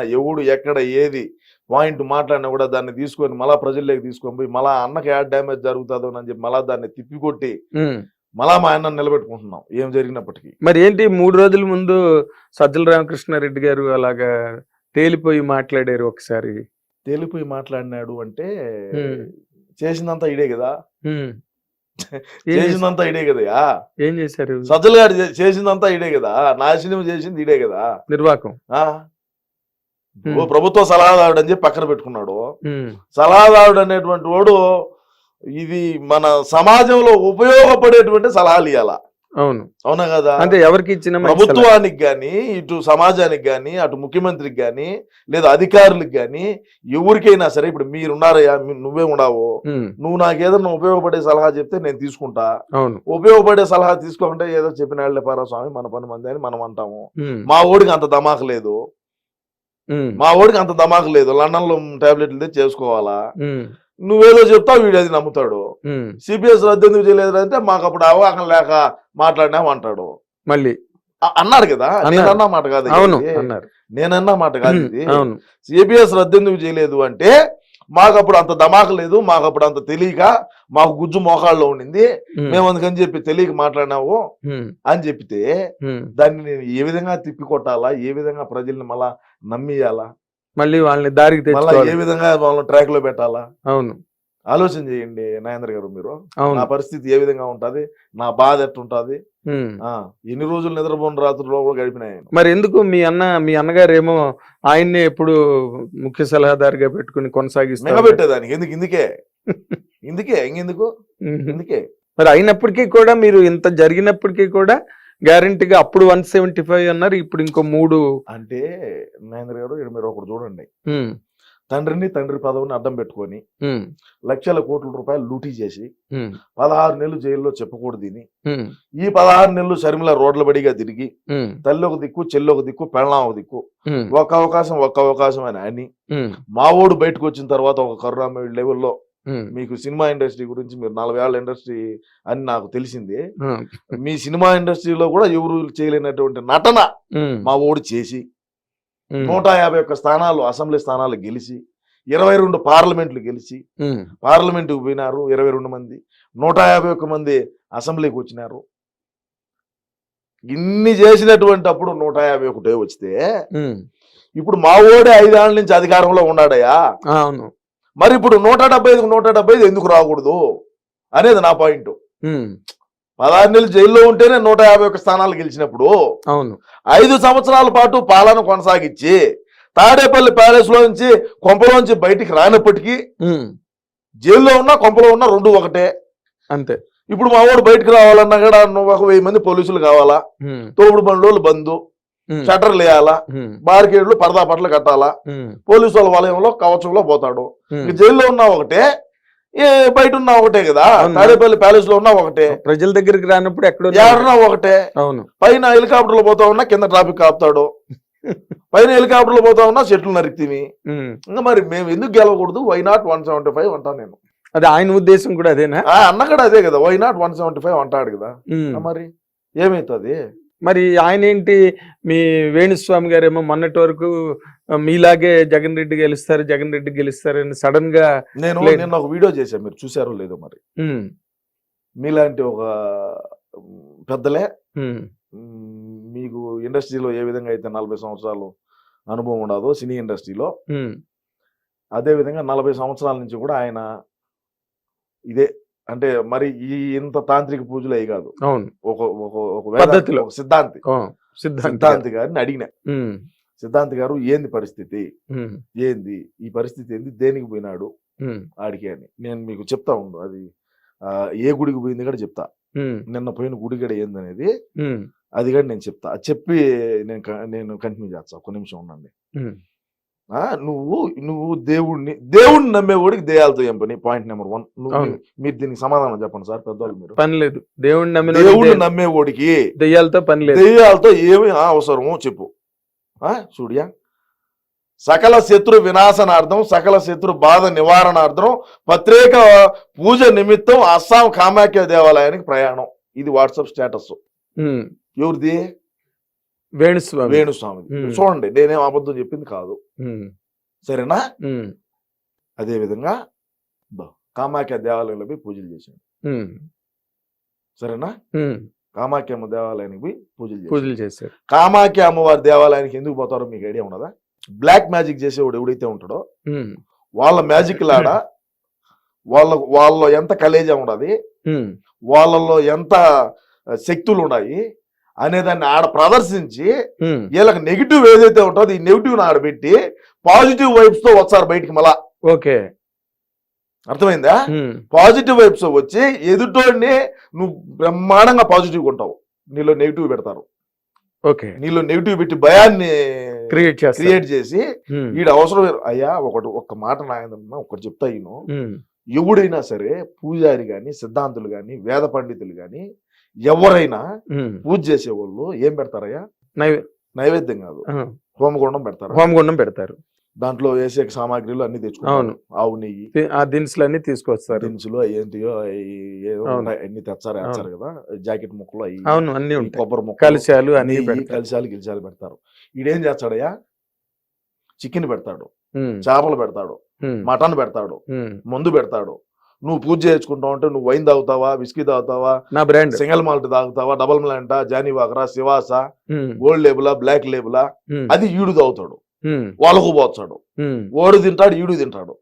ఎవడు ఎక్కడ ఏది పాయింట్ మాట్లాడినా కూడా దాన్ని తీసుకొని మళ్ళా ప్రజల్లోకి తీసుకొని పోయి మళ్ళా అన్నకి యాడ్ డ్యామేజ్ జరుగుతుందో అని చెప్పి మళ్ళా దాన్ని తిప్పికొట్టి మళ్ళా మా అన్న నిలబెట్టుకుంటున్నాం ఏం జరిగినప్పటికీ. మరి ఏంటి 3 రోజుల ముందు సజ్జల రామకృష్ణారెడ్డి గారు అలాగా తేలిపోయి మాట్లాడారు ఒకసారి. తేలిపోయి మాట్లాడినాడు అంటే చేసిందంతా ఇడే కదా, చేసిందంతా ఇడే కదా. ఏం చేశారు? సజ్జల గారు చేసిందంతా ఇడే కదా, నాశనం చేసింది ఇడే కదా, నిర్వాకం. ప్రభుత్వ సలహాదారుడు అని చెప్పి పక్కన పెట్టుకున్నాడు. సలహాదారుడు అనేటువంటి వాడు ఇది మన సమాజంలో ఉపయోగపడేటువంటి సలహాలు ఇవ్వాల. అవును, అవునా కదా? అంటే ఎవరికి ఇచ్చిన ప్రభుత్వానికి గాని, ఇటు సమాజానికి గాని, అటు ముఖ్యమంత్రికి గాని, లేదా అధికారులకు గాని, ఎవరికైనా సరే. ఇప్పుడు మీరున్నారయ్యా, నువ్వే ఉన్నావు, నువ్వు నాకు ఏదన్నా ఉపయోగపడే సలహా చెప్తే నేను తీసుకుంటా. ఉపయోగపడే సలహా తీసుకోకుంటే ఏదో చెప్పిన పారా స్వామి మన పని మంది అని మనం అంటాము. మా ఓడికి అంత దమాకు లేదు, మా ఓడికి అంత దమాకు లేదు. లండన్ లో టాబ్లెట్లు తెచ్చి చేసుకోవాలా, నువ్వేదో చెప్తావు వీడు అది నమ్ముతాడు. సిపిఎస్ రద్దు ఎందుకు చేయలేదు అంటే మాకు అప్పుడు అవగాహన లేక మాట్లాడినాం అంటాడు. మళ్ళీ అన్నాడు కదా, నేనన్నా మాట కాదు, నేనన్నా మాట కాదు ఇది. సిపిఎస్ రద్దు ఎందుకు చేయలేదు అంటే మాకు అప్పుడు అంత దమాక లేదు, మాకు అప్పుడు అంత తెలియక మాకు గుజ్జు మోకాళ్ళలో ఉండింది, మేము అందుకని చెప్పి తెలియక మాట్లాడినావు అని చెప్తే దాన్ని నేను ఏ విధంగా తిప్పి కొట్టాలా, ఏ విధంగా ప్రజల్ని మళ్ళా నమ్మియాలా, మళ్ళీ వాళ్ళని దారికి మళ్ళీ ఏ విధంగా వాళ్ళని ట్రాక్ లో పెట్టాలా. అవును, ఆలోచన చేయండి నాగేంద్ర గారు మీరు. నా పరిస్థితి ఏ విధంగా ఉంటది, నా బాధ ఎట్టుంటది, ఎన్ని రోజులు నిద్రపోని రాత్రుల్లో కూడా గడిపినాయి. మరి ఎందుకు మీ అన్నగారు ఏమో ఆయన్నే ఎప్పుడు ముఖ్య సలహాదారుగా పెట్టుకుని కొనసాగిస్తారు పెట్టేదానికి ఇందుకే ఇందుకే మరి అయినప్పటికీ కూడా మీరు ఇంత జరిగినప్పటికీ కూడా గ్యారంటీగా అప్పుడు 175 అన్నారు, ఇప్పుడు ఇంకో 3 అంటే నాగేంద్ర గారు మీరు ఒకటి చూడండి. తండ్రి పదవిని అడ్డం పెట్టుకొని లక్షల కోట్ల రూపాయలు లూటీ చేసి 16 నెలలు జైల్లో చెప్పకూడదు దీని. ఈ 16 నెలలు షర్మిల రోడ్ల బడిగా తిరిగి తల్లి ఒక దిక్కు, చెల్లి ఒక దిక్కు, పెళ్ళాం ఒక దిక్కు, ఒక్క అవకాశం అని మా ఓడు బయటకు వచ్చిన తర్వాత ఒక కరుణామయుడు లెవెల్లో మీకు సినిమా ఇండస్ట్రీ గురించి, మీరు 40 ఏళ్ల ఇండస్ట్రీ అని నాకు తెలిసింది. మీ సినిమా ఇండస్ట్రీలో కూడా ఎవరు చేయలేనటువంటి నటన మా ఓడు చేసి 151 స్థానాలు అసెంబ్లీ స్థానాలు గెలిచి 22 పార్లమెంట్లు గెలిచి పార్లమెంటుకు పోయినారు 22 మంది, 151 మంది అసెంబ్లీకి వచ్చినారు. ఇన్ని చేసినటువంటి అప్పుడు 151 వస్తే ఇప్పుడు మా ఓడే 5 ఏళ్ల నుంచి అధికారంలో ఉన్నాడయ్యా. మరి ఇప్పుడు 175 ఎందుకు రాకూడదు అనేది నా పాయింట్. 16 నెలలు జైల్లో ఉంటేనే 151 స్థానాలు గెలిచినప్పుడు 5 సంవత్సరాల పాటు పాలన కొనసాగించి తాడేపల్లి ప్యాలెస్ లోంచి కొంపలోంచి బయటికి రానప్పటికీ జైల్లో ఉన్నా కొంపలో ఉన్నా 2 ఒకటే అంతే. ఇప్పుడు మా వాడు బయటకు రావాలన్నా కూడా 1000 మంది పోలీసులు కావాలా, తోపుడు బండ్లు బంధు, షట్టర్లు వేయాలా, బారికేడ్లు పరదా పట్ల కట్టాలా, పోలీసు వాళ్ళ వలయంలో కవచంలో పోతాడు. జైల్లో ఉన్నా ఒకటే, బయట ఉన్నా ఒకటే కదా, తాడేపల్లి ప్యాలెస్ లో ఉన్నా ఒకటే, ప్రజల దగ్గరికి రానప్పుడు ఎక్కడున్నా ఒకటే. పైన హెలికాప్టర్లు పోతా ఉన్నా కింద ట్రాఫిక్ ఆపుతాడు, పైన హెలికాప్టర్లు పోతా ఉన్నా చెట్లు నరికితివి. ఇంకా మరి మేము ఎందుకు గెలవకూడదు? వై నాట్ 175 అంటాను నేను. అదే ఆయన ఉద్దేశం కూడా అదేనా? అన్న కూడా అదే కదా, వై నాట్ 175 అంటాడు కదా. మరి ఏమైతుంది? మరి ఆయన ఏంటి, మీ వేణుస్వామి గారు ఏమో మొన్నటి వరకు మీలాగే జగన్ రెడ్డి గెలుస్తారని సడన్ గా నేను ఒక వీడియో చేశాను, మీరు చూసారో లేదో మరి. మీలాంటి ఒక పెద్దలే మీకు ఇండస్ట్రీలో ఏ విధంగా అయితే 40 సంవత్సరాలు అనుభవం ఉండదో సినీ ఇండస్ట్రీలో, అదే విధంగా 40 సంవత్సరాల నుంచి కూడా ఆయన ఇదే. అంటే మరి ఈ ఇంత తాంత్రిక పూజలు అయి కాదు, ఒక సిద్ధాంతి గారిని అడిగిన, సిద్ధాంతి గారు ఏంది పరిస్థితి, ఏంది ఈ పరిస్థితి, ఏంది దేనికి పోయినాడు ఆడికి అని నేను మీకు చెప్తా ఉండు. అది ఏ గుడికి పోయింది కూడా చెప్తా, నిన్న పోయిన గుడి కూడా ఏందనేది అది కూడా నేను చెప్తా. అది చెప్పి నేను కంటిన్యూ చేస్తా. ఒక్క నిమిషం ఉండండి. నువ్వు దేవుడిని నమ్మేవాడికి దెయ్యాలతో ఏం పని? Point number 1. మీరు దీనికి సమాధానం చెప్పండి సార్ పెద్దవాళ్ళు. మీరు పని లేదు, దేవుడిని నమ్మేవాడికి దెయ్యాలతో పని లేదు, దెయ్యాలతో ఏమి అవసరమో చెప్పు. చూడియా, సకల శత్రు వినాశనార్థం, సకల శత్రు బాధ నివారణార్థం ప్రత్యేక పూజ నిమిత్తం అస్సాం కామాఖ్య దేవాలయానికి ప్రయాణం. ఇది వాట్సాప్ స్టేటస్. ఎవరిది? వేణుస్వామి. వేణుస్వామిది. చూడండి, నేనేం అబద్ధం చెప్పింది కాదు, సరేనా? అదే విధంగా కామాఖ్య దేవాలయంలో పోయి పూజలు చేశాడు, సరేనా? కామాఖ్య అమ్మ దేవాలయానికి పోయి పూజలు చేశారు. కామాఖ్య అమ్మవారి దేవాలయానికి ఎందుకు పోతారో మీకు ఐడియా ఉన్నదా? బ్లాక్ మ్యాజిక్ చేసేవాడు ఎవడైతే ఉంటాడో వాళ్ళ మ్యాజిక్ లాడ వాళ్ళ ఎంత కలేజా ఉన్నది, వాళ్ళలో ఎంత శక్తులు ఉన్నాయి అనేదాన్ని ఆడ ప్రదర్శించి వీళ్ళకి నెగిటివ్ ఏదైతే ఉంటుందో ఈ నెగిటివ్ ఆడబెట్టి పాజిటివ్ వైబ్స్ తో వచ్చారు బయటికి. మళ్ళా ఓకే, అర్థమైందా? పాజిటివ్ వైబ్స్ వచ్చి ఎదుటోడిని నువ్వు బ్రహ్మాండంగా పాజిటివ్ ఉంటావు, నీలో నెగిటివ్ పెడతారు. ఓకే, నీలో నెగిటివ్ పెట్టి భయాన్ని క్రియేట్ చేసి వీడు అవసరం. అయ్యా ఒక్క మాట నాయన ఒకటి చెప్తా, ఈయన ఎవడైనా సరే పూజారి గాని, సిద్ధాంతులు గాని, వేద పండితులు గాని ఎవరైనా పూజ చేసేవాళ్ళు ఏం పెడతారయ్యా? నైవేద్యం కాదు, హోమగుండం పెడతారు. దాంట్లో వేసే సామాగ్రిలు అన్ని తెచ్చుకుంటారు. ఆవు నెయ్యి, ఆ దినుసులు అన్ని తీసుకొస్తారు. దినుసులు ఏంటియో అన్ని తెచ్చారు, వేస్తారు కదా, జాకెట్ ముక్కలు అన్ని, కొబ్బరి ముక్కలు, కలిశాలు గిలిశాలు పెడతారు. ఈడేం చేస్తాడయ్యా? చికెన్ పెడతాడు, చేపలు పెడతాడు, మటన్ పెడతాడు, మందు పెడతాడు. నువ్వు పూజ చేసుకుంటావు అంటే నువ్వు వైన్ తాగుతావా, విస్కీ తాగుతావా, నా బ్రాండ్ సింగల్ మాల్ట్ తాగుతావా, డబల్ మాల్ట్, జానీ వాకరా, శివాస, గోల్డ్ లేబులా, బ్లాక్ లేబులా, అది ఈడు తాగుతాడు, వాళ్ళకు పోతాడు, ఓడు తింటాడు, ఈడు తింటాడు.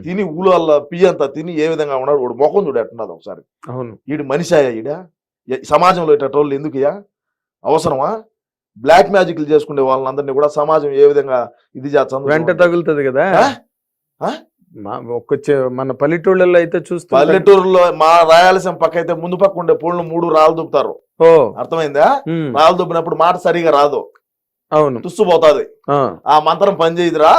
తిని ఊళ్ళ పియ్యంతా తిని ఏ విధంగా ఉన్నాడు, వాడు మొఖం చూడు ఎట్టున్నది ఒకసారి. ఈడు మనిషి అయ్యా? ఈడ సమాజంలో ఇట్టోళ్ళు ఎందుకుయా? అవసరమా? బ్లాక్ మ్యాజిక్లు చేసుకునే వాళ్ళందరినీ కూడా సమాజం ఏ విధంగా ఇది చేస్తాను, వెంట తగులుతుంది కదా. మన పల్లెటూళ్ళలో అయితే చూస్తే, పల్లెటూరులో మా రాయలసీమ పక్క అయితే ముందు పక్క ఉండే పూలను 3 రాళ్ళు దుబ్బుతారు. అర్థమైందా? రాళ్ళు దుబ్బినప్పుడు మాట సరిగా రాదు, అవును, తుస్సుపోతాది. ఆ మంత్రం పనిచేయదురా,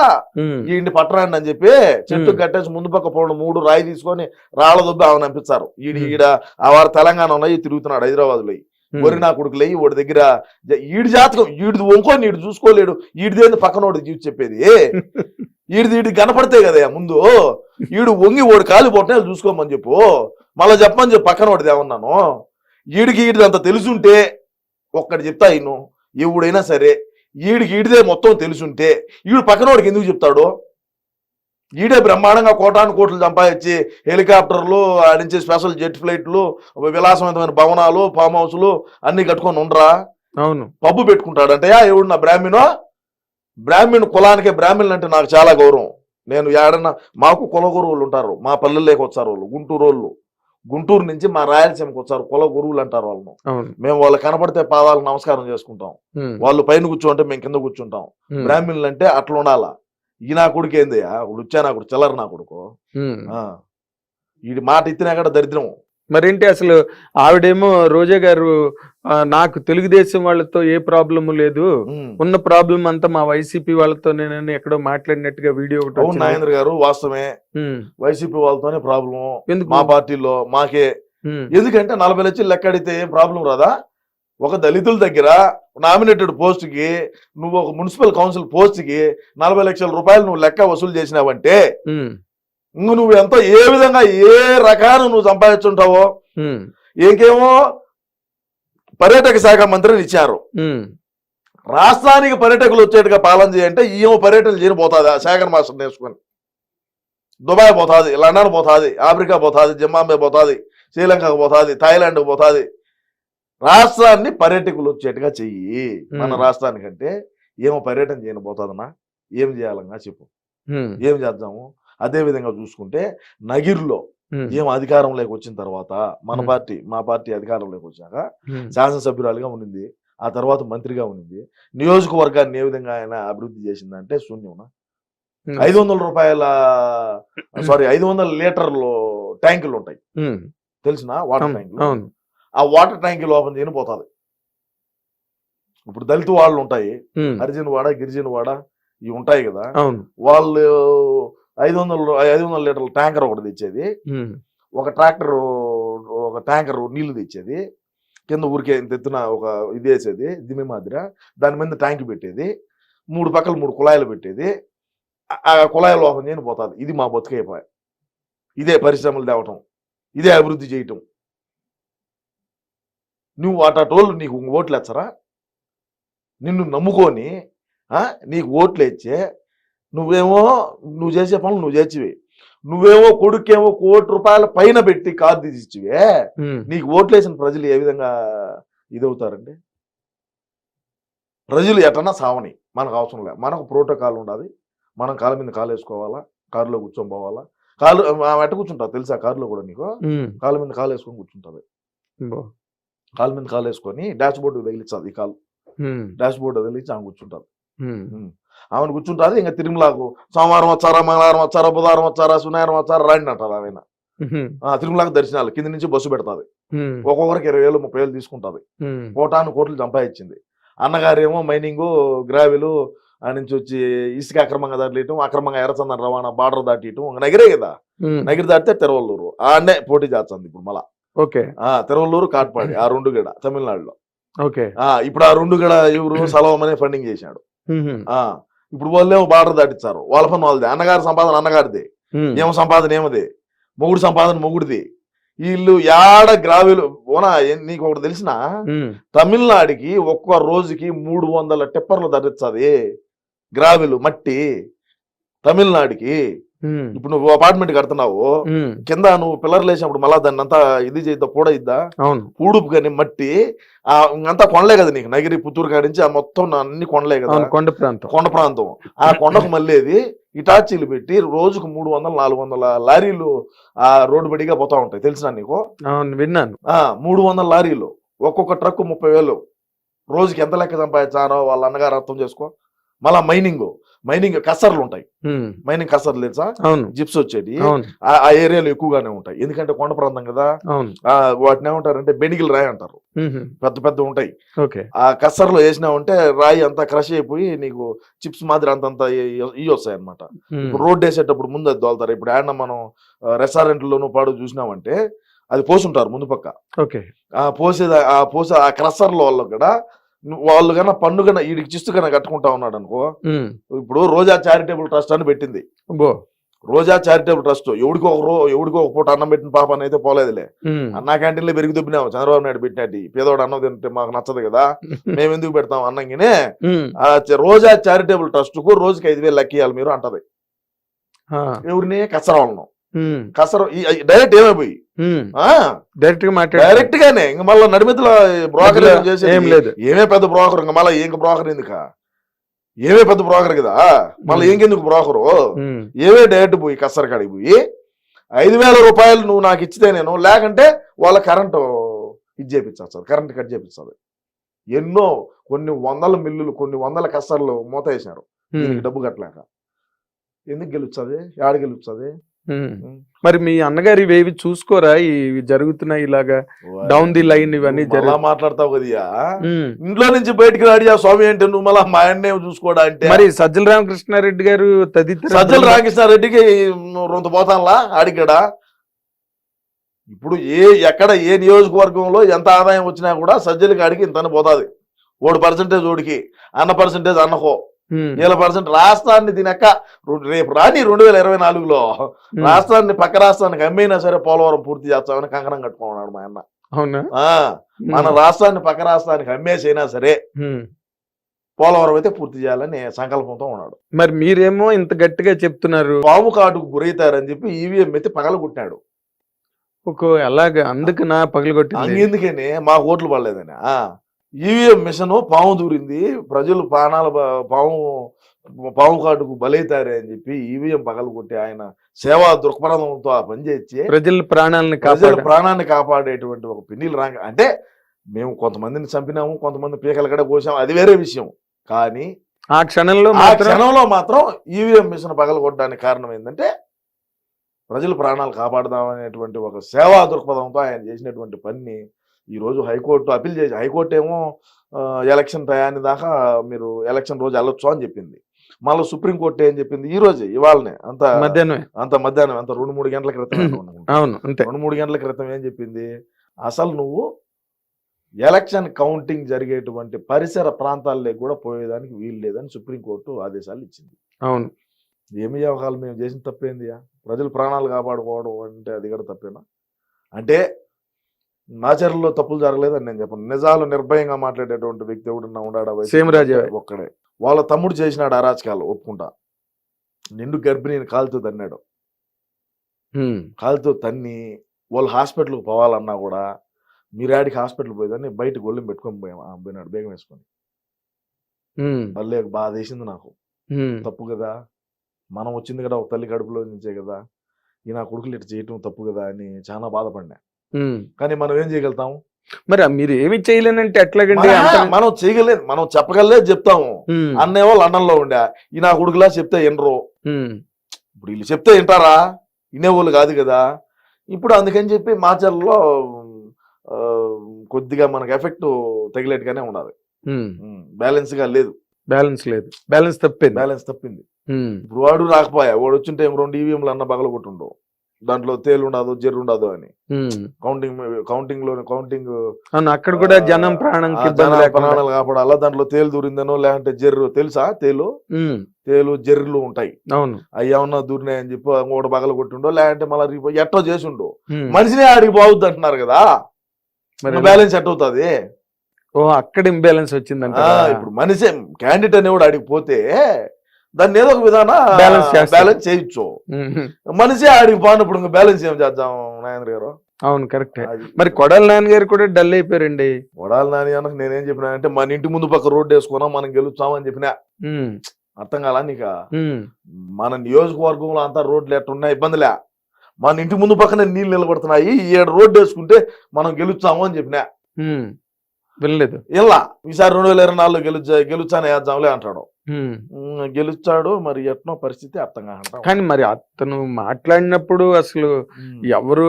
ఈ పట్టరాండి అని చెప్పి చెట్టు కట్టేసి ముందు పక్క పూలను 3 రాయి తీసుకొని రాళ్ళ దుబ్బి ఆమెను అనిపిస్తారు. ఈడ ఆ వారు తెలంగాణ ఉన్నాయి తిరుగుతున్నాడు హైదరాబాద్ లో. వరి నా కొడుకు లేయి వాడి దగ్గర ఈడి జాతకం, ఈడిది వంకొని ఈడు చూసుకోలేడు, ఈడిదేంది పక్కనోడు చూసి చెప్పేది. ఈడిది కనపడితే కదా ముందు, ఈడు వంగి ఓడి కాలు పొట్టనే చూసుకోమని చెప్పు, మళ్ళీ చెప్పమని చెప్పి పక్కన వాడిది ఏమన్నాను. ఈడిది అంత తెలుసుంటే ఒక్కటి చెప్తా, ఈయన ఎవడైనా సరే ఈడిదే మొత్తం తెలుసుంటే ఈడు పక్కనోడికి ఎందుకు చెప్తాడు? ఈడే బ్రహ్మాండంగా కోటాను కోట్లు సంపాదించి హెలికాప్టర్లు ఆడించే స్పెషల్ జెట్ ఫ్లైట్లు, విలాసవంతమైన భవనాలు, ఫామ్ హౌస్లు అన్ని కట్టుకొని ఉండరా? అవును, పబ్బు పెట్టుకుంటాడంటే ఎవడు నా బ్రాహ్మణ్ కులానికే. బ్రాహ్మణులు అంటే నాకు చాలా గౌరవం. నేను ఏడన్నా మాకు కుల గురువులు ఉంటారు, మా పల్లెల్లోకి వచ్చారు వాళ్ళు, గుంటూరు నుంచి మా రాయలసీమకి వచ్చారు, కుల గురువులు అంటారు వాళ్ళను. మేము వాళ్ళు కనపడితే పాదాలకు నమస్కారం చేసుకుంటాం, వాళ్ళు పైన కూర్చోంటే మేము కింద కూర్చుంటాం. బ్రాహ్మణులు అంటే అట్లా ఉండాలా. ఈ నా కొడుకు ఏంది, వచ్చా నా కొడుకు చిల్లర నా కొడుకు, ఈ మాట ఇచ్చినా కూడా దరిద్రం. మరేంటి అసలు ఆవిడేమో రోజా గారు నాకు తెలుగుదేశం వాళ్ళతో ఏ ప్రాబ్లము లేదు, ఉన్న ప్రాబ్లం అంతా మా వైసీపీ వాళ్ళతో నేను ఎక్కడో మాట్లాడినట్టుగా వీడియో ఒకటి. అవును నాగేంద్ర గారు, వాస్తవమే, వైసీపీ వాళ్ళతోనే ప్రాబ్లం మా పార్టీలో మాకే. ఎందుకంటే 40 లక్షలు లెక్క అడిగితే ఏం ప్రాబ్లం రాదా? ఒక దళితుల దగ్గర నామినేటెడ్ పోస్ట్ కి నువ్వు ఒక మున్సిపల్ కౌన్సిల్ పోస్ట్ కి 40 లక్షల రూపాయలు నువ్వు లెక్క వసూలు చేసినావంటే నువ్వు ఎంతో ఏ విధంగా ఏ రకాన నువ్వు సంపాదించుంటావో. ఇంకేమో పర్యాటక శాఖ మంత్రిని ఇచ్చారు, రాష్ట్రానికి పర్యాటకులు వచ్చేట్టుగా పాలన చేయంటే ఏమో పర్యటనలు చేయబోతుంది. ఆ శేఖర్ మాస్టర్ నేర్చుకొని దుబాయ్ పోతుంది, లండన్ పోతుంది, ఆఫ్రికా పోతుంది, జింబాబే పోతుంది, శ్రీలంకకు పోతుంది, థాయిలాండ్కి పోతుంది. రాష్ట్రాన్ని పర్యాటకులు వచ్చేట్టుగా చెయ్యి. మన రాష్ట్రానికంటే ఏమో పర్యటన చేయబోతుందన్నా, ఏం చేయాలన్నా చెప్పు, ఏం చేద్దాము. అదే విధంగా చూసుకుంటే నగిరిలో ఏం అధికారంలోకి వచ్చిన తర్వాత మా పార్టీ అధికారంలోకి వచ్చాక శాసనసభ్యురాలుగా ఉన్నింది, ఆ తర్వాత మంత్రిగా ఉన్నింది. నియోజకవర్గాన్ని ఏ విధంగా ఆయన అభివృద్ధి చేసిందంటే శూన్యం. 500 లీటర్లు ట్యాంకులు ఉంటాయి తెలిసిన, వాటర్ ట్యాంకులు. ఆ వాటర్ ట్యాంకులు ఓపెన్ చేయని పోతుంది. ఇప్పుడు దళిత వాళ్ళు ఉంటాయి, హరిజన్ వాడ, గిరిజన వాడ, ఇవి ఉంటాయి కదా, వాళ్ళు 500 లీటర్ల ట్యాంకర్ ఒకటి తెచ్చేది, ఒక ట్యాంకర్ నీళ్లు తెచ్చేది, కింద ఊరికే తెత్తున ఒక ఇది వేసేది దిమ్మి మాదిర, దాని మీద ట్యాంక్ పెట్టేది, 3 పక్కల 3 కుళాయిలు పెట్టేది. ఆ కుళాయిలు ఓపెన్ చేయని పోతుంది. ఇది మా బతుకైపోయి, ఇదే పరిశ్రమలు తేవటం, ఇదే అభివృద్ధి చేయటం. నువ్వు అటోళ్ళు నీకు ఓట్లు ఎచ్చరా? నిన్ను నమ్ముకొని నీకు ఓట్లు ఇచ్చే నువ్వు చేసే పనులు నువ్వు చేసివి, నువ్వేమో కొడుకేమో ₹1,00,00,000 పైన పెట్టి కారు తీసిచ్చివే, నీకు ఓట్లు వేసిన ప్రజలు ఏ విధంగా ఇదవుతారండి? ప్రజలు ఎటన్నా సావని, మనకు అవసరం లేదు. మనకు ప్రోటోకాల్ ఉండాలి, మనం కాళ్ళ మీద కాలు వేసుకోవాలా, కారులో కూర్చొని పోవాలా. కాళ్ళు ఎట్ట కూర్చుంటావు తెలుసా? కారులో కూడా నీకు కాళ్ళ మీద కాలు వేసుకొని కూర్చుంటుంది. కాళ్ళ మీద కాలు వేసుకొని డాష్ బోర్డు తగిలించాలి, ఈ కాలు డాష్ బోర్డు తగిలించి ఆమె కూర్చుంటుంది. ఆమెను కూర్చుంటుంది. ఇంకా తిరుమలకు సోమవారం వచ్చారా, మంగళవారం వచ్చారా, బుధవారం వచ్చారా, శనివారం వచ్చారా రాండి అంటారు. ఆమె తిరుమలకు దర్శనాలు కింద నుంచి బస్సు పెడతాది. ఒక్కొక్కరికి 20,000 30,000 తీసుకుంటది. కోటాను కోట్లు సంపాదించింది. అన్నగారేమో మైనింగ్ గ్రావెలు ఆ నుంచి వచ్చి ఇసుక అక్రమంగా దాటియటం, అక్రమంగా ఎర్రచందన రవాణా, బార్డర్ దాటియటం. నగిరే కదా, నగిరి దాటితే తిరువల్లూరు ఆడనే పోటీ చేస్తుంది ఇప్పుడు మళ్ళా. తిరువల్లూరు కాట్పాడి ఆ 2 గడ తమిళనాడులో. ఇప్పుడు ఆ 2 గడ ఎవరు సలవమనే ఫండింగ్ చేశాడు. ఇప్పుడు వాళ్ళేమో బార్డర్ దాటిస్తారు, వాళ్ళ పని వాళ్ళది. అన్నగారి సంపాదన అన్నగారిది, ఏమో సంపాదన ఏమది, మొగుడు సంపాదన మొగుడిది. వీళ్ళు యాడ గ్రావెలు ఓనా. నీకు ఒకటి తెలిసిన, తమిళనాడుకి ఒక్క రోజుకి 300 టిప్పర్లు ధరించది గ్రావెలు మట్టి తమిళనాడుకి. ఇప్పుడు నువ్వు అపార్ట్మెంట్ కడుతున్నావు, కింద నువ్వు పిల్లర్లు వేసినప్పుడు మళ్ళా దాన్ని అంతా ఇది చేద్దా, పూడ ఇద్దా, పూడుపు కానీ మట్టి అంతా కొండలే కదా నీకు. నగిరి పుత్తూరు కాడి నుంచి ఆ మొత్తం అన్ని కొండలే కదా, కొండ ప్రాంతం. ఆ కొండకు మళ్ళీ ఇటాచీలు పెట్టి రోజుకు 300-400 లారీలు ఆ రోడ్డు బడిగా పోతా ఉంటాయి. తెలిసిన నీకు? విన్నాను. 300 లారీలు, ఒక్కొక్క ట్రక్ 30,000. రోజుకి ఎంత లెక్క సంపాదించారో వాళ్ళ అన్నగారు అర్థం చేసుకో. మళ్ళా మైనింగ్ కసర్లు ఉంటాయి. మైనింగ్ కసర్లు తెలుసా? జిప్స్ వచ్చేది ఆ ఏరియాలో ఎక్కువగానే ఉంటాయి. ఎందుకంటే కొండ ప్రాంతం కదా. వాటిని ఏమంటారంటే బెనిగిల్ రాయి అంటారు, పెద్ద పెద్ద ఉంటాయి. ఆ కసర్లో వేసినావంటే రాయి అంతా క్రష్ అయిపోయి నీకు చిప్స్ మాదిరి అంతంత ఇవి వస్తాయి అనమాట. ఇప్పుడు రోడ్డు వేసేటప్పుడు ముందు అది దోలుతారు. ఇప్పుడు ఆయన మనం రెస్టారెంట్లోనూ పాడు చూసినామంటే అది పోసుంటారు ముందు పక్క. పోసే ఆ క్రషర్ల వల్ల కూడా వాళ్ళు కన్నా పన్ను కన్నా వీడికి చిస్తు కన్నా కట్టుకుంటా ఉన్నాడు అనుకో. ఇప్పుడు రోజా చారిటబుల్ ట్రస్ట్ అని పెట్టింది. రోజా చారిటబుల్ ట్రస్ట్ ఎవడికో ఒక పూట అన్నం పెట్టిన పాప అయితే పోలేదులే. అన్నా క్యాంటీన్లో పెరిగి దుబ్బినాము చంద్రబాబు నాయుడు పెట్టినట్టు. పేదోడు అన్నం తింటే మాకు నచ్చదు కదా, మేము ఎందుకు పెడతాం అన్నంగినే. రోజా చారిటబుల్ ట్రస్ట్ కు రోజుకి 5,000 లెక్కియాలి మీరు అంటది. ఎవరిని? కసరవాళ్ళను. కసర డైరెక్ట్ ఏమైపోయి డైరెక్ట్ గానే ఇంక మళ్ళీ నడిమితుల బ్రోకర్ చేసేది ఏమే పెద్ద బ్రోకర్. ఇంక మళ్ళీ ఇంక బ్రోకర్ ఎందుక, ఏమే పెద్ద బ్రోకర్ కదా, మళ్ళీ ఇంకెందుకు బ్రోకరు. ఏమే డైరెక్ట్ పోయి కసర కాడికి పోయి 5,000 రూపాయలు నువ్వు నాకు ఇచ్చితే నేను, లేకంటే వాళ్ళ కరెంటు ఇది చేపించాలి, కరెంట్ కట్ చేపించాలి. ఎన్నో కొన్ని 100 మిల్లులు, కొన్ని 100 కసర్లు మూత వేసినారు దీనికి డబ్బు కట్టలేక. ఎందుకు గెలుస్తుంది? ఆడ గెలుస్తుంది. మరి మీ అన్నగారు ఇవేవి చూసుకోరా? ఇవి జరుగుతున్నాయి ఇలాగా డౌన్ ది లైన్ ఇవన్నీ మాట్లాడతావు కదా. ఇంట్లో నుంచి బయటికి రాడి ఆ స్వామి అంటే నువ్వు మళ్ళీ మా అన్నే చూసుకోవడా అంటే. మరి సజ్జల రామకృష్ణారెడ్డి గారు తదితర సజ్జల రామకృష్ణారెడ్డికి రొంత పోతానులా ఆడిగడా. ఇప్పుడు ఎక్కడ ఏ నియోజకవర్గంలో ఎంత ఆదాయం వచ్చినా కూడా సజ్జలకి ఆడికి ఇంతనే పోతుంది. 1% ఓడికి, అన్న పర్సెంటేజ్ అన్నకో, 7% రాష్ట్రాన్ని దీనక్క రేపు రాని 2024లో రాష్ట్రాన్ని పక్క రాష్ట్రానికి అమ్మైనా సరే పోలవరం పూర్తి చేస్తామని కంకణం కట్టుకున్నాడు మా అన్న. అవునా? మన రాష్ట్రాన్ని పక్క రాష్ట్రానికి అమ్మేసైనా సరే పోలవరం అయితే పూర్తి చేయాలని సంకల్పంతో ఉన్నాడు. మరి మీరేమో ఇంత గట్టిగా చెప్తున్నారు. పాము కాటుకు గురవుతారని చెప్పి ఈవీఎం ఎత్తి పగలగొట్టాడు. అలాగా అందుకనా పగలగొట్టింది? ఎందుకని మాకు ఓట్లు పడలేదని. ఈవీఎం మిషన్ పాము దూరింది, ప్రజలు పాము కాటుకు బలైతారే అని చెప్పి ఈవీఎం పగలగొట్టి ఆయన సేవా దృక్పథంతో ఆ పనిచేసి ప్రజల ప్రాణాన్ని కాపాడేటువంటి ఒక పిన్నిలు రాంగ. అంటే మేము కొంతమందిని చంపినాము, కొంతమంది పీకలు కూడా కోసాము, అది వేరే విషయం. కానీ ఆ క్షణంలో మాత్రం ఈవీఎం మిషన్ పగలగొట్టడానికి కారణం ఏంటంటే ప్రజల ప్రాణాలు కాపాడదామనేటువంటి ఒక సేవా దృక్పథంతో ఆయన చేసినటువంటి పని ఈ రోజు హైకోర్టు అప్పీల్ చేసి, హైకోర్టు ఏమో ఎలక్షన్ టయాన్ని దాకా మీరు ఎలక్షన్ రోజు వెళ్ళొచ్చు అని చెప్పింది. మళ్ళీ సుప్రీంకోర్టు ఏం చెప్పింది ఈ రోజే, ఇవాళనే అంత మధ్యాహ్నం 2-3 గంటల క్రితం 2-3 గంటల క్రితం ఏం చెప్పింది, అసలు నువ్వు ఎలక్షన్ కౌంటింగ్ జరిగేటువంటి పరిసర ప్రాంతాల్లో కూడా పోయేదానికి వీలు లేదని సుప్రీంకోర్టు ఆదేశాలు ఇచ్చింది. అవును. ఏమి వ్యవహారాలు మేము చేసిన తప్పేంది? ప్రజల ప్రాణాలు కాపాడుకోవడం అంటే అది కూడా తప్పేనా? అంటే మాచర్లలో తప్పులు జరగలేదని నేను చెప్పను. నిజాలు నిర్భయంగా మాట్లాడేటువంటి వ్యక్తి ఎవడన్నా ఉన్నాడా సీమరాజు. ఒక్కడే. వాళ్ళ తమ్ముడు చేసినాడు అరాచకాలు, ఒప్పుకుంటా. నిండు గర్భిణిని కాలుతో తన్నాడు. కాలుతో తన్ని వాళ్ళు హాస్పిటల్కి పోవాలన్నా కూడా మీరాడికి హాస్పిటల్ పోయేదాన్ని బయట గొళ్ళెం పెట్టుకొని పోయినాడు బేగం వేసుకొని. మళ్ళీ బాధ వేసింది నాకు. తప్పు కదా, మనం వచ్చింది కదా ఒక తల్లి కడుపులో నుంచే కదా, ఈ నా కొడుకులు ఇట్లా చేయటం తప్పు కదా అని చాలా బాధపడినా. కానీ మనం ఏం చేయగలుగుతాం? మరి మీరు ఏమి చేయలేనంటే ఎట్లాగండి? మనం చేయగలేదు, మనం చెప్పగలలేదు చెప్తాము. అన్నేవో లండన్ లో ఉండే ఈ నా కొడుకులా చెప్తే వినరు. ఇప్పుడు వీళ్ళు చెప్తే వింటారా? వినేవాళ్ళు కాదు కదా. ఇప్పుడు అందుకని చెప్పి మాచర్లలో కొద్దిగా మనకు ఎఫెక్ట్ తగిలేట్టుగానే ఉండాలి. బ్యాలెన్స్ గా లేదు. బ్యాలెన్స్ తప్పింది. ఇప్పుడు వాడు రాకపోయా, వాడు వచ్చింటే 2 ఈవీఎంలు అన్న బగల కొట్టుండవు. దాంట్లో తేలు ఉండదు, జెర్రు ఉండదు అని కౌంటింగ్ అక్కడ కూడా జనం ప్రాణాలు కాపాడాలా. దాంట్లో తేలు దూరిందనో లేదంటే జెర్రు, తెలుసా తేలు జెర్రులు ఉంటాయి, అవును, అవి ఏమన్నా దూరినాయని చెప్పి ఇంకోటి బగల కొట్టిండో లేదంటే మళ్ళీ ఎట్టో చేసి ఉండో. మనిషినే ఆడికి బాగుద్ది అంటున్నారు కదా, బ్యాలెన్స్ ఎట్ అవుతుంది? అక్కడ ఇంబ్యాలెన్స్ వచ్చిందంట. ఇప్పుడు మనిషి క్యాండిడేట్ అనేవాడు ఆడికి పోతే దాన్ని ఏదో ఒక విధాన బ్యాలెన్స్ చేయొచ్చు. మనిషి ఆడికి పోయినప్పుడు బ్యాలెన్స్ ఏం చేద్దాం నాయన గారు? అవును, కరెక్ట్. మరి కొడాలి నాని గారు కూడా డల్ అయిపోయారండి. కొడాలి నాని అన్నకు నేనేం చెప్పినా అంటే, మన ఇంటి ముందు పక్క రోడ్డు వేసుకున్నాం మనం గెలుస్తామని చెప్పినా. అర్థం కాలా నీక? మన నియోజకవర్గంలో అంతా రోడ్లు ఎట్టున్నా ఇబ్బందిలే, మన ఇంటి ముందు పక్కనే నీళ్ళు నిలబడుతున్నాయి, 7 రోడ్డు వేసుకుంటే మనం గెలుస్తాము అని చెప్పినా. వెళ్ళలేదు. ఇలా ఈసారి 2024 గెలుచానే వేద్దాంలే అంటాడు. గెలుస్తాడు, మరి ఎట్నో పరిస్థితి అర్థం కాదు. కానీ మరి అతను మాట్లాడినప్పుడు అసలు ఎవరు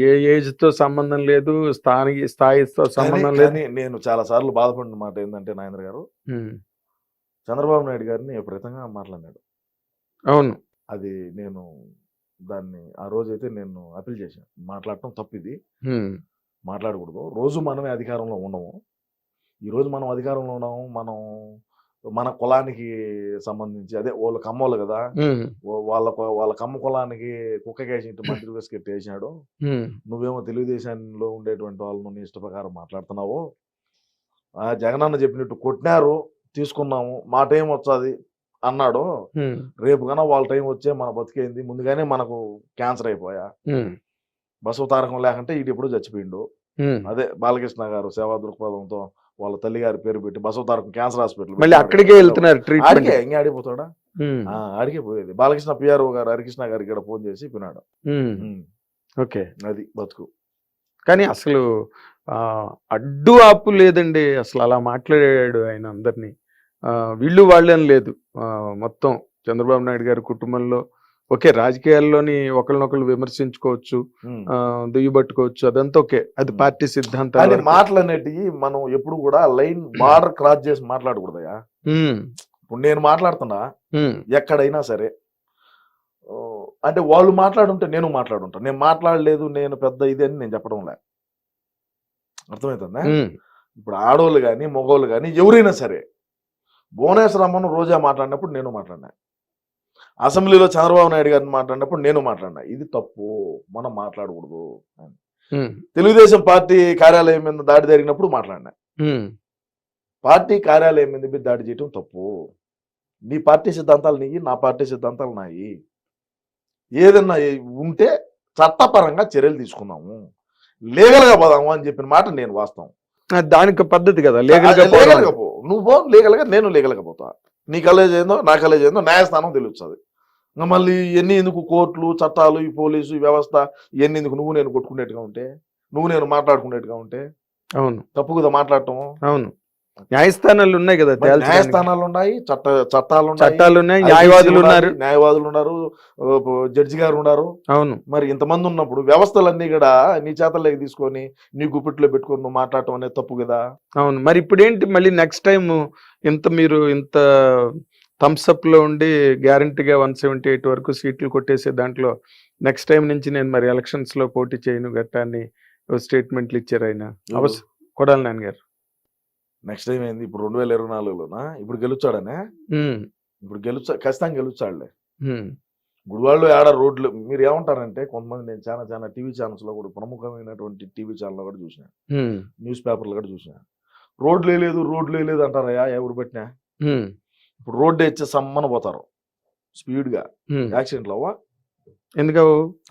ఏ ఏజ్ తో సంబంధం లేదు, స్థాయితో సంబంధం లేదు. నేను చాలా సార్లు బాధపడిన మాట ఏంటంటే నాయన గారు, చంద్రబాబు నాయుడు గారిని విపరీతంగా మాట్లాడినాడు. అవును, అది నేను దాన్ని ఆ రోజైతే నేను అపీల్ చేశాను. మాట్లాడటం తప్పిది, మాట్లాడకూడదు. రోజు మనమే అధికారంలో ఉండము. ఈరోజు మనం అధికారంలో ఉన్నాము, మనం మన కులానికి సంబంధించి అదే వాళ్ళ కమ్మోళ్ళు కదా, వాళ్ళ కమ్మ కులానికి కుక్కకేసి మంత్రి బిస్కెట్ వేసినాడు. నువ్వేమో తెలుగుదేశంలో ఉండేటువంటి వాళ్ళను నీ ఇష్ట ప్రకారం మాట్లాడుతున్నావు. జగనన్న చెప్పినట్టు కొట్టినారు, తీసుకున్నాము, మా టైం వచ్చాది అన్నాడు. రేపు కన్నా వాళ్ళ టైం వచ్చే మన బతికేంది, ముందుగానే మనకు క్యాన్సర్ అయిపోయా. బసవ తారకం లేకుంటే ఇది ఎప్పుడు చచ్చిపోయిండు. అదే బాలకృష్ణ గారు సేవా దృక్పథంతో వాళ్ళ తల్లి గారి పేరు పెట్టి బసవ తారకం క్యాన్సర్ హాస్పిటల్ మళ్ళీ అక్కడికే వెళ్తున్నారు. ఇంకా ఆడిపోతాడా? ఆడికే పోయేది. బాలకృష్ణ పిఆర్ఓ గారు హరికృష్ణ గారికి ఇక్కడ ఫోన్ చేసి పిన్నాడు. ఓకే, అది బతుకు. కానీ అసలు అడ్డు ఆపు లేదండి. అసలు అలా మాట్లాడాడు ఆయన అందరినీ. వీళ్ళు వాళ్ళని లేదు, మొత్తం చంద్రబాబు నాయుడు గారి కుటుంబంలో ఓకే, రాజకీయాల్లోని ఒకరినొకరు విమర్శించుకోవచ్చు, దుయ్యబట్టుకోవచ్చు, అదంతా ఓకే, అది పార్టీ సిద్ధాంతాలు. మాటలు అనేటివి మనం ఎప్పుడు కూడా లైన్ బార్డర్ క్రాస్ చేసి మాట్లాడకూడదయా. ఇప్పుడు నేను మాట్లాడుతున్నా ఎక్కడైనా సరే, అంటే వాళ్ళు మాట్లాడుంటే నేను మాట్లాడుంటా. నేను మాట్లాడలేదు, నేను పెద్ద ఇది అని నేను చెప్పడం లే. అర్థమవుతుందా? ఇప్పుడు ఆడోళ్ళు కానీ మగోళ్ళు కానీ ఎవరైనా సరే, భువనేశ్వరమ్మను రోజా మాట్లాడినప్పుడు నేను మాట్లాడినా, అసెంబ్లీలో చంద్రబాబు నాయుడు గారిని మాట్లాడినప్పుడు నేను మాట్లాడినా. ఇది తప్పు, మనం మాట్లాడకూడదు అని. తెలుగుదేశం పార్టీ కార్యాలయం మీద దాడి జరిగినప్పుడు మాట్లాడినా. పార్టీ కార్యాలయం మీద దాడి చేయటం తప్పు. నీ పార్టీ సిద్ధాంతాలు నీయి, నా పార్టీ సిద్ధాంతాలు నాయి. ఏదన్నా ఉంటే చట్టపరంగా చర్యలు తీసుకుందాము, లీగల్ గా పోదాము అని చెప్పిన మాట నేను వాస్తవం. దానికి పద్ధతి కదా, లీగల్ గా పో. నువ్వు పో లీగల్ గా, నేను లీగల్ గా పోతా. నీ కాలేజ్ ఏందో నా కాలేజ్ ఏందో న్యాయస్థానం తెలుస్తుంది. ఇంకా మళ్ళీ ఇవన్నీ ఎందుకు? కోర్టులు, చట్టాలు, ఈ పోలీసు, ఈ వ్యవస్థ ఇవన్నీ ఎందుకు? నువ్వు నేను కొట్టుకునేట్టుగా ఉంటే, నువ్వు నేను మాట్లాడుకునేట్టుగా ఉంటే అవును, తప్పు కదా మాట్లాడటం. అవును, న్యాయస్థానాలు ఉన్నాయి కదా, న్యాయస్థానాలు ఉన్నాయి, చట్టాలు ఉన్నాయి, న్యాయవాదులు ఉన్నారు, జడ్జి గారు ఉన్నారు. అవును, మరి ఇంతమంది ఉన్నప్పుడు వ్యవస్థలన్నీ కూడా నీ చేతల్లోకి తీసుకొని నీ గుప్పిట్లో పెట్టుకొని నువ్వు మాట్లాడటం అనేది తప్పు కదా. అవును, మరి ఇప్పుడు ఏంటి మళ్ళీ నెక్స్ట్ టైం మీరు ఇంత థమ్స్అప్ లో ఉండి గ్యారంటీగా 178 వరకు సీట్లు కొట్టేసే దాంట్లో నెక్స్ట్ టైం నుంచి నేను మరి ఎలక్షన్స్ లో పోటీ చేయను గట్టాన్ని స్టేట్మెంట్లు ఇచ్చారు ఆయన, కొడాలి నాని గారు. నెక్స్ట్ టైం ఏంది? ఇప్పుడు 2024లోనా? ఇప్పుడు గెలుచాడనే, ఇప్పుడు ఖచ్చితంగా గెలుచాడులే. గుడివాళ్ళు ఏడ రోడ్లు మీరు ఏమంటారంటే కొంతమంది నేను చాలా టీవీ ఛానల్స్లో కూడా ప్రముఖమైనటువంటి టీవీ ఛానల్లో కూడా చూసినా, న్యూస్ పేపర్లు కూడా చూసినా, రోడ్లు లేదు అంటారయ్యా ఎవరు పెట్టినా. ఇప్పుడు రోడ్డు ఇచ్చే సమ్మన పోతారు స్పీడ్గా, యాక్సిడెంట్లు అవ్వా ఎందుకు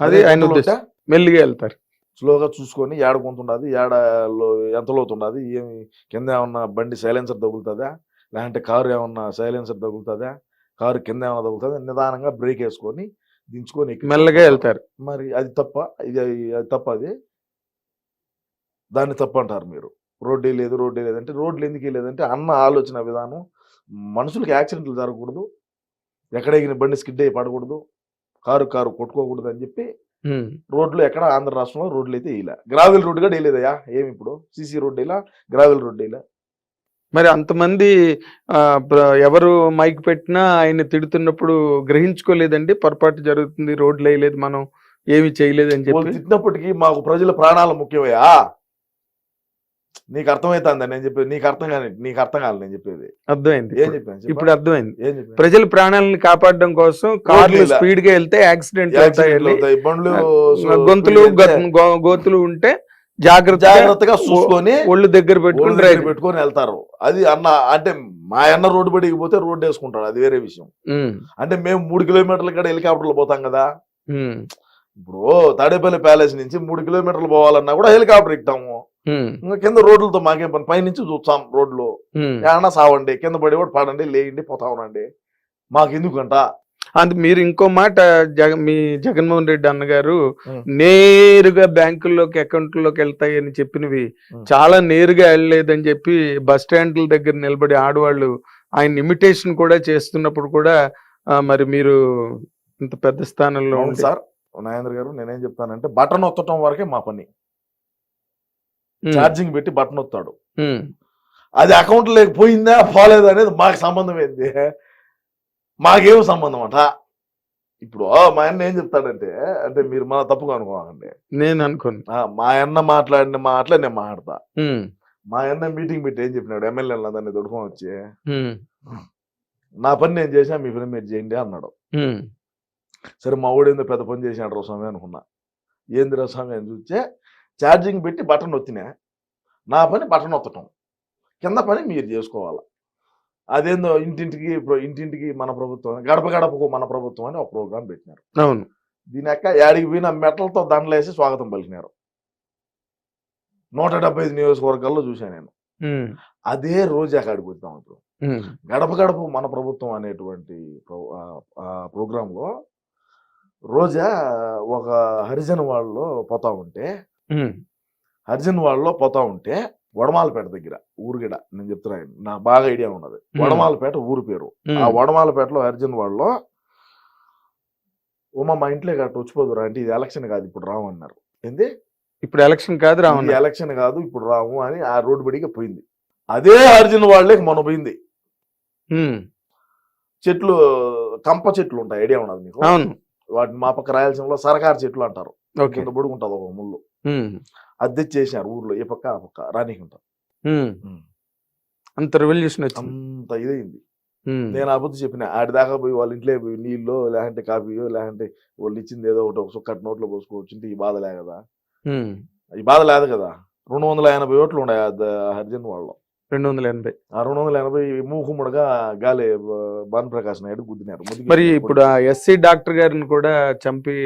అది ఆయన ఉద్దేశం. మెల్లిగా వెళ్తారు, స్లోగా చూసుకొని ఏడ కొంతుండదు, ఏడలో ఎంత లోతుండదు, ఏమి కింద ఏమన్నా బండి సైలెన్సర్ తగులుతుందా, లేదంటే కారు ఏమన్నా సైలెన్సర్ తగులుతుందా, కారు కింద ఏమన్నా తగులుతుందా, నిదానంగా బ్రేక్ వేసుకొని దించుకొని మెల్లగా వెళ్తారు. మరి అది తప్ప, అది తప్ప, అది దాన్ని తప్పు అంటారు మీరు. రోడ్డే లేదంటే రోడ్లు ఎందుకు లేదంటే అన్న ఆలోచన విధానం, మనుషులకి యాక్సిడెంట్లు జరగకూడదు, ఎక్కడ ఎగిన బండి స్కిడ్ అయ్యి పడకూడదు, కారు కొట్టుకోకూడదు అని చెప్పి రోడ్లు ఎక్కడ ఆంధ్ర రాష్ట్రంలో రోడ్లు అయితే ఇలా గ్రావెల్ రోడ్డు కూడా వేయలేదయా. ఏమి ఇప్పుడు సీసీ రోడ్డు ఇలా, గ్రావెల్ రోడ్డు ఇలా. మరి అంతమంది ఎవరు మైక్ పెట్టినా ఆయన తిడుతున్నప్పుడు గ్రహించుకోలేదండి, పొరపాటు జరుగుతుంది, రోడ్లు వేయలేదు, మనం ఏమి చేయలేదని చెప్పి తిట్టినప్పటికీ మాకు ప్రజల ప్రాణాలు ముఖ్యమయ్యా. నీకు అర్థమవుతుందని నేను చెప్పేది, నీకు అర్థం కాదు నేను చెప్పేది. అర్థమైంది, ఏం చెప్పాను ఇప్పుడు అర్థమైంది. ప్రజల ప్రాణాలను కాపాడడం కోసం కార్లు స్పీడ్ గా వెళ్తే యాక్సిడెంట్ అవుతాయి, బండ్లు గొంతులు గోతులు ఉంటే జాగ్రత్తగా చూసుకొని ఒళ్ళు దగ్గర పెట్టుకొని వెళ్తారు. అది అన్న అంటే మా అన్న రోడ్డు బడికి పోతే రోడ్డు వేసుకుంటాడు, అది వేరే విషయం. అంటే మేము 3 కిలోమీటర్ల కూడా హెలికాప్టర్లు పోతాం కదా. ఇప్పుడు తాడేపల్లి ప్యాలెస్ నుంచి 3 కిలోమీటర్లు పోవాలన్నా కూడా హెలికాప్టర్ ఎక్కుతాము. ఇంకా కింద రోడ్లతో మాకేం పని, పైనుంచి చూస్తాం రోడ్లు. ఏమన్నా సావండి, కింద పడి కూడా పడండి, లేయండి, పోతా ఉండండి, మాకు ఎందుకంట. అందుకు మీరు ఇంకో మాట, మీ జగన్మోహన్ రెడ్డి అన్నగారు నేరుగా బ్యాంకుల్లోకి అకౌంట్లోకి వెళ్తాయని చెప్పినవి చాలా నేరుగా వెళ్ళలేదని చెప్పి బస్ స్టాండ్ల దగ్గర నిలబడి ఆడవాళ్ళు ఆయన ఇమిటేషన్ కూడా చేస్తున్నప్పుడు కూడా మరి మీరు ఇంత పెద్ద స్థానంలో సార్ నాగేంద్ర గారు, నేనేం చెప్తానంటే బటన్ ఒత్తటం వరకే మా పని. ఛార్జింగ్ పెట్టి బటన్ ఒత్తాడు, అది అకౌంట్ లేకపోయిందా పోలేదా అనేది మాకు సంబంధం ఏంది, మాకేం సంబంధం అంట. ఇప్పుడు మా అన్న ఏం చెప్తాడంటే, అంటే మీరు మన తప్పుగా అనుకోవాలండి, నేను అనుకోను, మా అన్న మాట్లాడిన మాటలే నేను మాట్లాడతా. మా అన్న మీటింగ్ పెట్టి ఏం చెప్పినాడు, ఎమ్మెల్యేలు దాన్ని దొడుకొని వచ్చి, నా పని నేను చేసినా మీ పని మీరు చేయండి అన్నాడు. సరే మా ఊడు ఏందో పెద్ద పని చేసినాడు స్వామి అనుకున్నా. ఏంది స్వామి అని చూస్తే ఛార్జింగ్ పెట్టి బటన్ ఒత్తినా, నా పని బటన్ ఒత్తటం, కింద పని మీరు చేసుకోవాలి. అదేందో ఇంటింటికి మన ప్రభుత్వం, గడప గడపకు మన ప్రభుత్వం అని ఒక ప్రోగ్రాం పెట్టినారు. అవును, దీని యొక్క యాడికి పోయిన మెటలతో దండలేసి స్వాగతం పలికినారు. 175 నియోజకవర్గాల్లో చూశాను నేను. అదే రోజా కాడికి వద్దాం. ఇప్పుడు గడప గడప మన ప్రభుత్వం అనేటువంటి ప్రోగ్రాంలో రోజా ఒక హరిజన్ వాళ్ళలో పోతా ఉంటే వడమాలపేట దగ్గర ఊరుగిడ, నేను చెప్తున్నా, నాకు బాగా ఐడియా ఉన్నది. వడమాలపేట ఊరు పేరు. ఆ వడమాలపేటలో అర్జున్ వాళ్ళలో మా ఇంట్లో గట్ట వచ్చిపోదురా అంటే, ఇది ఎలక్షన్ కాదు ఇప్పుడు రాము అన్నారు. ఏంది ఇప్పుడు ఎలక్షన్ కాదు రాము, ఎలక్షన్ కాదు ఇప్పుడు రాము అని ఆ రోడ్డు బడిగా పోయింది. అదే అర్జున్ వాళ్ళకి మొన్న పోయింది. చెట్లు, కంప చెట్లు ఉంటాయి, ఐడియా ఉన్నది మీకు? వాటిని మా పక్క రాయలసీమలో సరకారు చెట్లు అంటారు. కింద బొడుగుంటది ఒక ముళ్ళు, అది తెచ్చేసారు ఊర్లో, ఏ పక్క ఆ పక్క రానికుంటారు. అంత రెవల్యూషన్ వచ్చింది, అంత ఇదైంది. నేను ఆ బుద్ధి చెప్పిన, ఆడి దాకా పోయి వాళ్ళ ఇంట్లో పోయి నీళ్ళు లేదంటే కాఫీయో లేదంటే వాళ్ళు ఇచ్చింది ఏదో ఒకటి, ఒక సుక్కటి నోట్లో పోసుకోవచ్చు, ఈ బాధ లే కదా, ఈ బాధ లేదు కదా. 280 ఓట్లు ఉన్నాయి హరిజన్ వాళ్ళు, 280. ఆ 280 మూకుముడుగా గాలి భానుప్రకాష్ నాయుడు గుద్దినారు. మరి ఇప్పుడు ఆ ఎస్సీ డాక్టర్ గారిని కూడా చంపి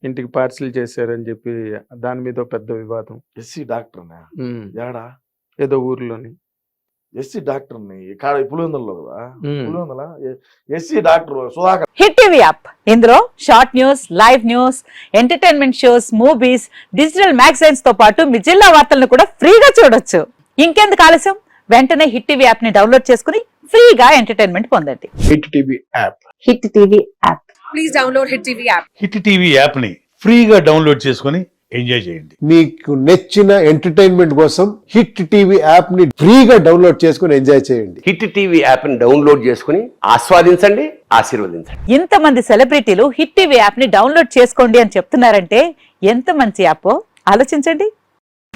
ఇంటికి పార్సిల్ చేశారని చెప్పి దాని మీద పెద్ద వివాదం. ఎస్సీ డాక్టర్ ఏడా, ఏదో ఊర్లోని ఎస్సీ డాక్టర్ పులివెందులలో కదా, Pulivendula SC doctor Sudhakar. Hit TV app, ఇందులో short news, live news, entertainment shows, movies, digital magazines తో పాటు మీ జిల్లా వార్తలను కూడా ఫ్రీగా చూడొచ్చు. ఇంకెందుకు ఆలస్యం, వెంటనే హిట్ టీవీ యాప్ ని డౌన్లోడ్ చేసుకుని ఫ్రీగా ఎంటర్టైన్మెంట్ పొందండి. Hit TV app, hit TV app, please download hit TV app. Hit TV app ని ఫ్రీగా డౌన్లోడ్ చేసుకుని ఎంజాయ్ చేయండి. మీకు నచ్చిన ఎంటర్టైన్మెంట్ కోసం హిట్ టీవీ యాప్ ని ఫ్రీగా డౌన్లోడ్ చేసుకుని ఎంజాయ్ చేయండి. హిట్ టీవీ యాప్ ని డౌన్లోడ్ చేసుకుని ఆస్వాదించండి, ఆశీర్వదించండి. ఇంతమంది సెలబ్రిటీలు హిట్ టీవీ యాప్ ని డౌన్లోడ్ చేసుకోండి అని చెప్తున్నారంటే ఎంత మంచి యాప్ ఆలోచించండి.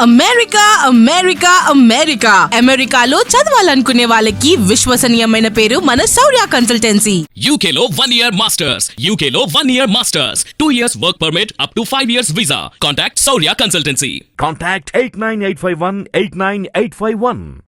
అమెరికా అమెరికా అమెరికా అమెరికాలో చదవాలనుకునే వాళ్ళకి విశ్వసనీయమైన పేరు మన శౌర్య కన్సల్టెన్సీ. UK లో 1 year masters. UK లో 1 year masters. 2 years work permit up to 5 years visa. Contact Saurya Consultancy. Contact 89851 89851.